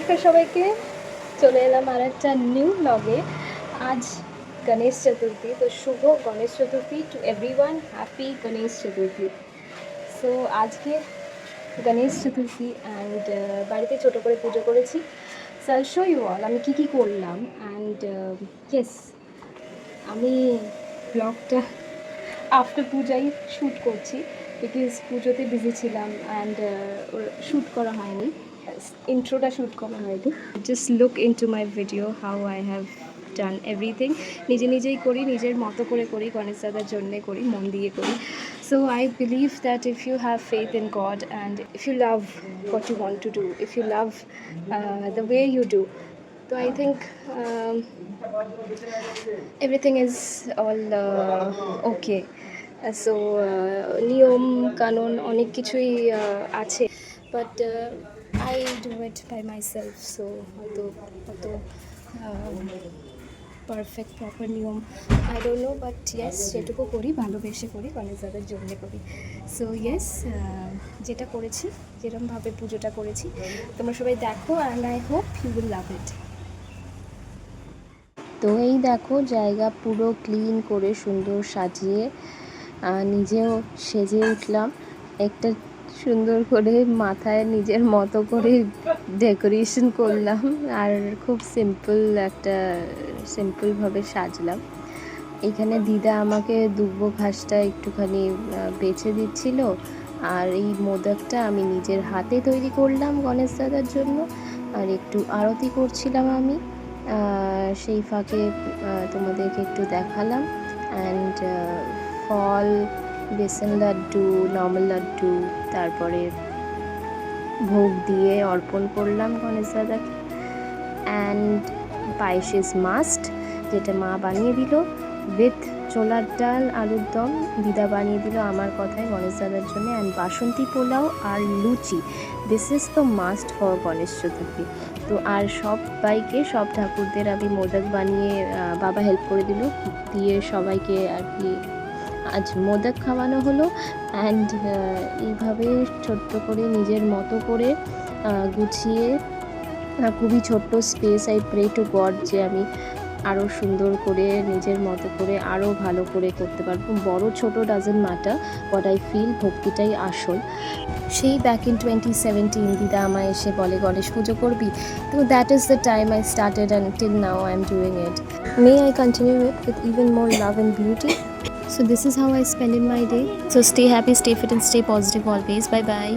নমস্কার সবাইকে, চলে এলাম আর একটা নিউ ব্লগে। আজ গণেশ চতুর্থী, তো শুভ Ganesh Chaturthi to everyone, happy Ganesh Chaturthi. So আজকে গণেশ চতুর্থী অ্যান্ড বাড়িতে ছোটো করে পুজো করেছি। সো আইল শো ইউ অল আমি কী করলাম। অ্যান্ড ইয়েস, আমি ব্লগটা আফটার পূজাই শ্যুট করছি, বিকজ পুজোতে বিজি ছিলাম অ্যান্ড শ্যুট করা হয়নি, ইন্ট্রোটা শ্যুট করা হয়নি। Just look in to my video how I have done everything. নিজেই করি, নিজের মতো করে করি, গণেশ দাদার জন্যে করি, মন দিয়ে করি। So I believe that if you have faith in God and if you love what you want to do, if you love the way you do, তো I think everything is all okay. So নিয়ম কানুন অনেক কিছুই আছে, but I do it by myself. So হয়তো অত perfect proper নিয়ম I don't know, but yes যেটুকু করি ভালোবেসে করি, গণেশ দাদার জন্যে করি। সো ইয়েস, যেটা করেছি, যেরকমভাবে পুজোটা করেছি তোমরা সবাই দেখো, and I hope you will love it. তো এই দেখো জায়গা পুরো ক্লিন করে সুন্দর সাজিয়ে নিজেও সেজে উঠলাম। একটা সুন্দর করে মাথায় নিজের মতো করে ডেকোরেশন করলাম, আর খুব সিম্পলভাবে সাজলাম। এখানে দিদা আমাকে দুব্বো ঘাসটা একটুখানি বেছে দিচ্ছিল, আর এই মোদকটা আমি নিজের হাতে তৈরি করলাম গণেশ দাদার জন্য, আর একটু আরতি করছিলাম আমি। সেই ফাঁকে তোমাদেরকে একটু দেখালাম। অ্যান্ড ফল, বেসন লাড্ডু, নর্মাল লাড্ডু, তারপরে ভোগ দিয়ে অর্পণ করলাম গণেশ দাদাকে। অ্যান্ড পায়েস ইজ মাস্ট, যেটা মা বানিয়ে দিল উইথ ছোলার ডাল, আলুর দম দিদা বানিয়ে দিল আমার কথায় গণেশ দাদার জন্য। অ্যান্ড বাসন্তী পোলাও আর luchi, this is the must for Ganesh Chaturthi. তো আর সবাইকে, সব ঠাকুরদের আমি মোদক বানিয়ে, বাবা হেল্প করে দিল, দিয়ে সবাইকে আর কি আজ মোদক খাওয়ানো হলো। অ্যান্ড এইভাবে ছোট্ট করে নিজের মতো করে গুছিয়ে, খুবই ছোট্ট space, I pray to God যে আমি আরও সুন্দর করে নিজের মতো করে আরও ভালো করে করতে পারবো। বড় ছোট doesn't matter, what I feel, ভক্তিটাই আসল। সেই ব্যাক ইন 2017 দিদা আমায় এসে বলে গণেশ পুজো করবি, তো that is the time I started and till now I am doing it. May I continue it with even more love and beauty. So this is how I spend in my day. So stay happy, stay fit and stay positive always. Bye bye.